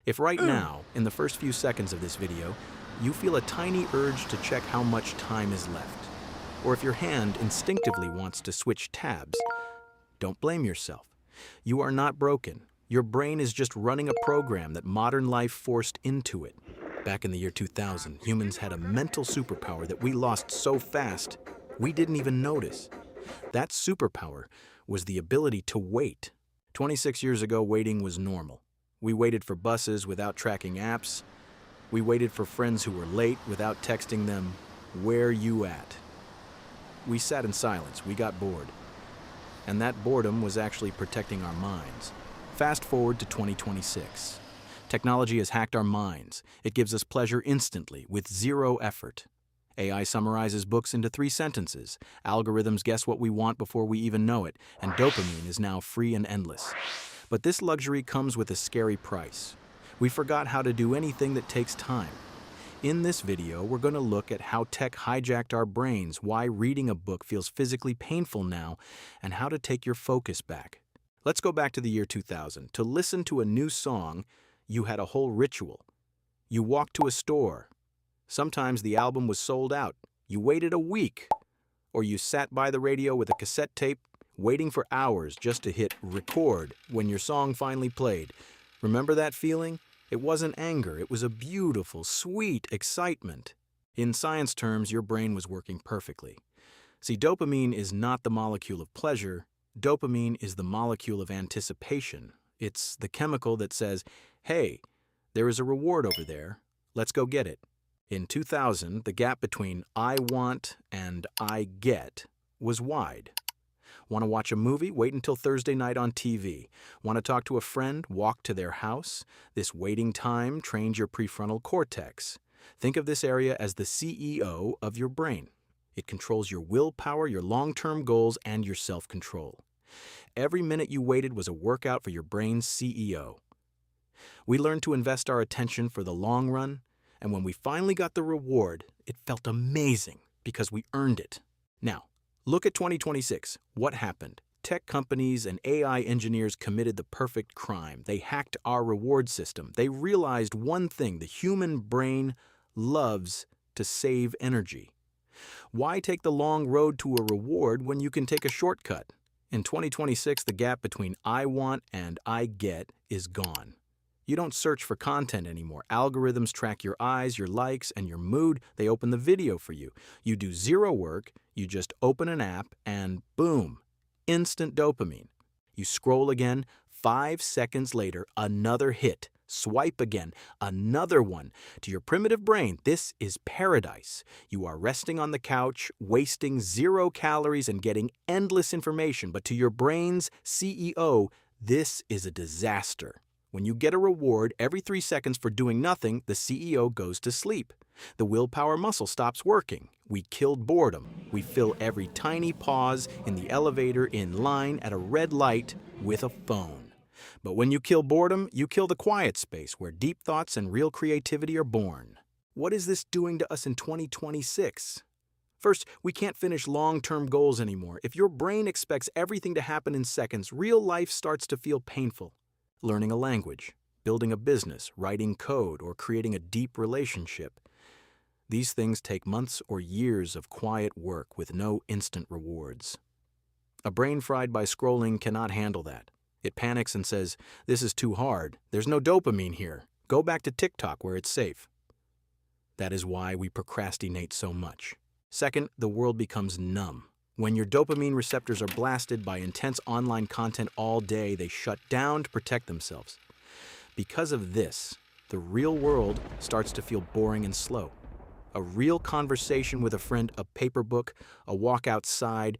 If right now, in the first few seconds of this video, you feel a tiny urge to check how much time is left, or if your hand instinctively wants to switch tabs, don't blame yourself. You are not broken. Your brain is just running a program that modern life forced into it. Back in the year 2000, humans had a mental superpower that we lost so fast, we didn't even notice. That superpower was the ability to wait. 26 years ago, waiting was normal. We waited for buses without tracking apps. We waited for friends who were late without texting them, "Where you at?" We sat in silence. We got bored. And that boredom was actually protecting our minds. Fast forward to 2026. Technology has hacked our minds. It gives us pleasure instantly, with zero effort. AI summarizes books into 3 sentences. Algorithms guess what we want before we even know it, and dopamine is now free and endless. But this luxury comes with a scary price. We forgot how to do anything that takes time. In this video, we're going to look at how tech hijacked our brains, why reading a book feels physically painful now, and how to take your focus back. Let's go back to the year 2000. To listen to a new song, you had a whole ritual. You walked to a store. Sometimes the album was sold out. You waited a week. Or you sat by the radio with a cassette tape, waiting for hours just to hit record when your song finally played. Remember that feeling? It wasn't anger, it was a beautiful, sweet excitement. In science terms, your brain was working perfectly. See, dopamine is not the molecule of pleasure. Dopamine is the molecule of anticipation. It's the chemical that says, hey, there is a reward over there. Let's go get it. In 2000, the gap between I want and I get was wide. Want to watch a movie? Wait until Thursday night on TV. Want to talk to a friend? Walk to their house. This waiting time trains your prefrontal cortex. Think of this area as the CEO of your brain. It controls your willpower, your long-term goals, and your self-control. Every minute you waited was a workout for your brain's CEO. We learned to invest our attention for the long run, and when we finally got the reward, it felt amazing because we earned it. Now, look at 2026. What happened? Tech companies and AI engineers committed the perfect crime. They hacked our reward system. They realized one thing: the human brain loves to save energy. Why take the long road to a reward when you can take a shortcut? In 2026, the gap between I want and I get is gone. You don't search for content anymore. Algorithms track your eyes, your likes, and your mood. They open the video for you. You do zero work. You just open an app and boom, instant dopamine. You scroll again, 5 seconds later, another hit. Swipe again, another one. To your primitive brain, this is paradise. You are resting on the couch, wasting 0 calories and getting endless information. But to your brain's CEO, this is a disaster. When you get a reward every 3 seconds for doing nothing, the CEO goes to sleep. The willpower muscle stops working. We killed boredom. We fill every tiny pause in the elevator, in line, at a red light with a phone. But when you kill boredom, you kill the quiet space where deep thoughts and real creativity are born. What is this doing to us in 2026? First, we can't finish long-term goals anymore. If your brain expects everything to happen in seconds, real life starts to feel painful. Learning a language, building a business, writing code, or creating a deep relationship. These things take months or years of quiet work with no instant rewards. A brain fried by scrolling cannot handle that. It panics and says, "This is too hard. There's no dopamine here. Go back to TikTok where it's safe." That is why we procrastinate so much. Second, the world becomes numb. When your dopamine receptors are blasted by intense online content all day, they shut down to protect themselves. Because of this, the real world starts to feel boring and slow. A real conversation with a friend, a paper book, a walk outside,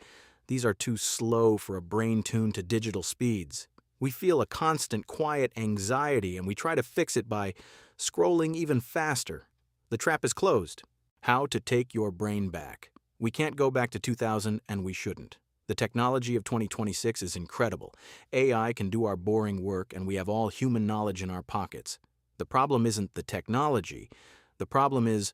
these are too slow for a brain tuned to digital speeds. We feel a constant quiet anxiety and we try to fix it by scrolling even faster. The trap is closed. How to take your brain back. We can't go back to 2000 and we shouldn't. The technology of 2026 is incredible. AI can do our boring work and we have all human knowledge in our pockets. The problem isn't the technology. The problem is,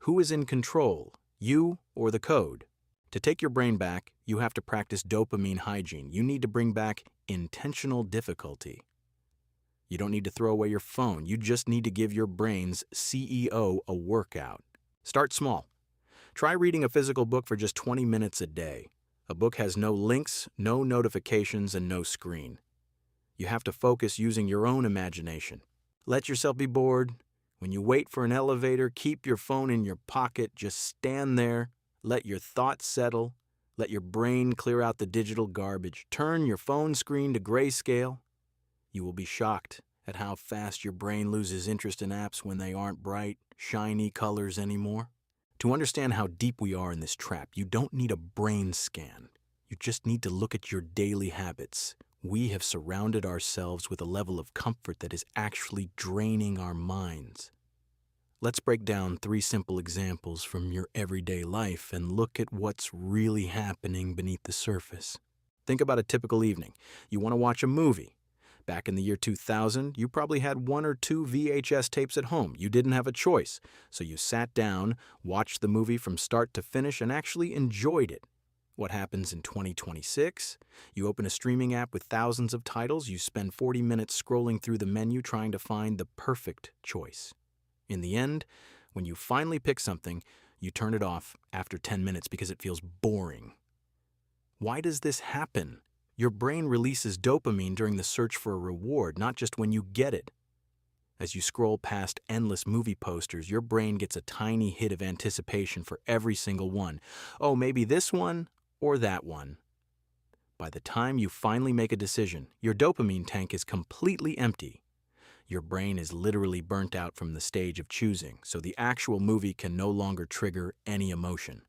who is in control, you or the code? To take your brain back, you have to practice dopamine hygiene. You need to bring back intentional difficulty. You don't need to throw away your phone. You just need to give your brain's CEO a workout. Start small. Try reading a physical book for just 20 minutes a day. A book has no links, no notifications, and no screen. You have to focus using your own imagination. Let yourself be bored. When you wait for an elevator, keep your phone in your pocket. Just stand there. Let your thoughts settle. Let your brain clear out the digital garbage. Turn your phone screen to grayscale. You will be shocked at how fast your brain loses interest in apps when they aren't bright, shiny colors anymore. To understand how deep we are in this trap, you don't need a brain scan. You just need to look at your daily habits. We have surrounded ourselves with a level of comfort that is actually draining our minds. Let's break down 3 simple examples from your everyday life and look at what's really happening beneath the surface. Think about a typical evening. You want to watch a movie. Back in the year 2000, you probably had 1 or 2 VHS tapes at home. You didn't have a choice, so you sat down, watched the movie from start to finish, and actually enjoyed it. What happens in 2026? You open a streaming app with thousands of titles. You spend 40 minutes scrolling through the menu trying to find the perfect choice. In the end, when you finally pick something, you turn it off after 10 minutes because it feels boring. Why does this happen? Your brain releases dopamine during the search for a reward, not just when you get it. As you scroll past endless movie posters, your brain gets a tiny hit of anticipation for every single one. Oh, maybe this one or that one. By the time you finally make a decision, your dopamine tank is completely empty. Your brain is literally burnt out from the stage of choosing, so the actual movie can no longer trigger any emotion.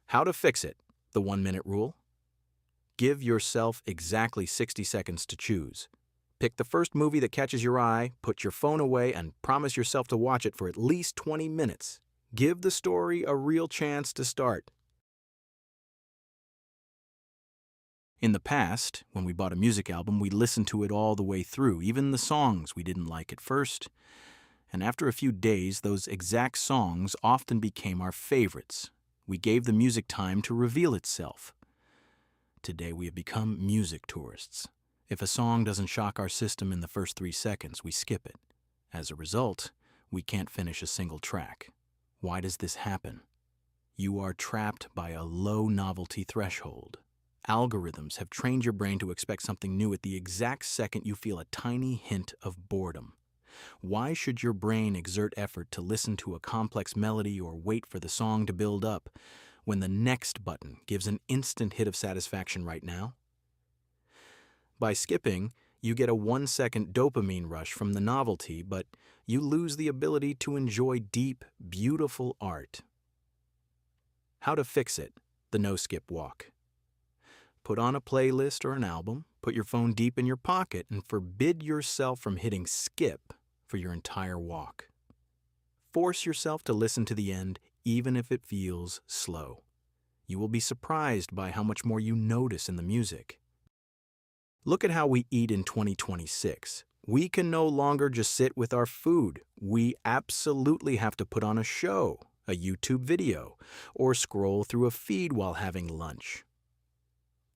How to fix it? The 1-minute rule. Give yourself exactly 60 seconds to choose. Pick the first movie that catches your eye, put your phone away, and promise yourself to watch it for at least 20 minutes. Give the story a real chance to start. In the past, when we bought a music album, we listened to it all the way through, even the songs we didn't like at first. And after a few days, those exact songs often became our favorites. We gave the music time to reveal itself. Today, we have become music tourists. If a song doesn't shock our system in the first 3 seconds, we skip it. As a result, we can't finish a single track. Why does this happen? You are trapped by a low novelty threshold. Algorithms have trained your brain to expect something new at the exact second you feel a tiny hint of boredom. Why should your brain exert effort to listen to a complex melody or wait for the song to build up when the next button gives an instant hit of satisfaction right now? By skipping, you get a 1-second dopamine rush from the novelty, but you lose the ability to enjoy deep, beautiful art. How to fix it? The no-skip walk. Put on a playlist or an album, put your phone deep in your pocket, and forbid yourself from hitting skip for your entire walk. Force yourself to listen to the end, even if it feels slow. You will be surprised by how much more you notice in the music. Look at how we eat in 2026. We can no longer just sit with our food. We absolutely have to put on a show, a YouTube video, or scroll through a feed while having lunch.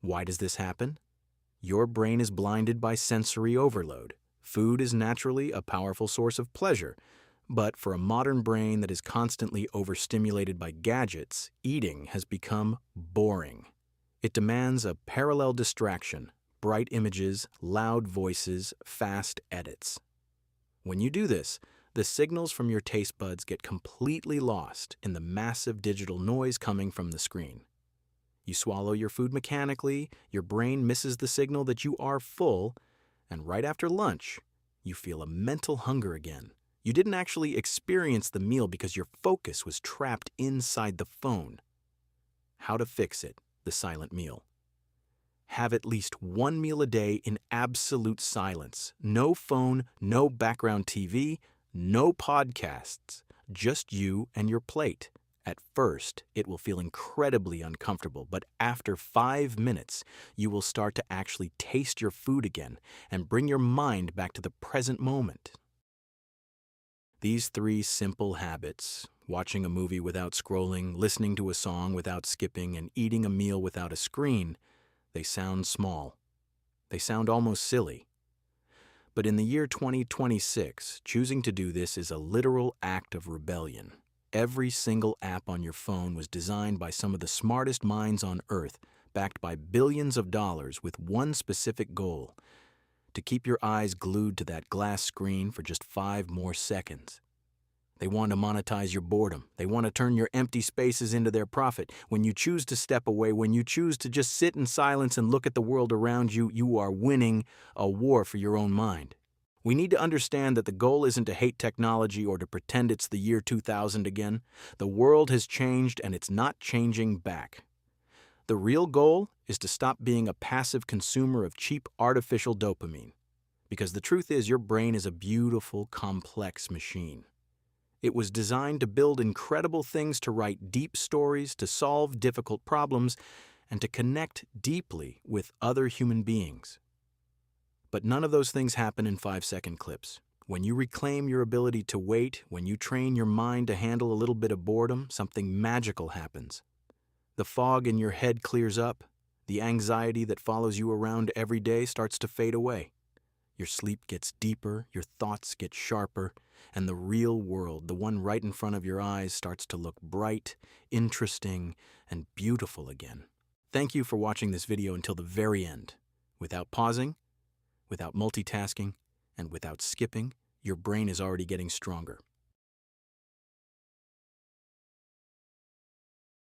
Why does this happen? Your brain is blinded by sensory overload. Food is naturally a powerful source of pleasure, but for a modern brain that is constantly overstimulated by gadgets, eating has become boring. It demands a parallel distraction, bright images, loud voices, fast edits. When you do this, the signals from your taste buds get completely lost in the massive digital noise coming from the screen. You swallow your food mechanically, your brain misses the signal that you are full, and right after lunch, you feel a mental hunger again. You didn't actually experience the meal because your focus was trapped inside the phone. How to fix it? The silent meal. Have at least 1 meal a day in absolute silence. No phone, no background TV, no podcasts, just you and your plate. At first, it will feel incredibly uncomfortable, but after 5 minutes, you will start to actually taste your food again and bring your mind back to the present moment. These 3 simple habits, watching a movie without scrolling, listening to a song without skipping, and eating a meal without a screen, they sound small. They sound almost silly. But in the year 2026, choosing to do this is a literal act of rebellion. Every single app on your phone was designed by some of the smartest minds on Earth, backed by billions of dollars with one specific goal: to keep your eyes glued to that glass screen for just 5 more seconds. They want to monetize your boredom. They want to turn your empty spaces into their profit. When you choose to step away, when you choose to just sit in silence and look at the world around you, you are winning a war for your own mind. We need to understand that the goal isn't to hate technology or to pretend it's the year 2000 again. The world has changed and it's not changing back. The real goal is to stop being a passive consumer of cheap artificial dopamine. Because the truth is, your brain is a beautiful, complex machine. It was designed to build incredible things, to write deep stories, to solve difficult problems, and to connect deeply with other human beings. But none of those things happen in 5-second clips. When you reclaim your ability to wait, when you train your mind to handle a little bit of boredom, something magical happens. The fog in your head clears up. The anxiety that follows you around every day starts to fade away. Your sleep gets deeper, your thoughts get sharper, and the real world, the one right in front of your eyes, starts to look bright, interesting, and beautiful again. Thank you for watching this video until the very end. Without pausing, without multitasking, and without skipping, your brain is already getting stronger.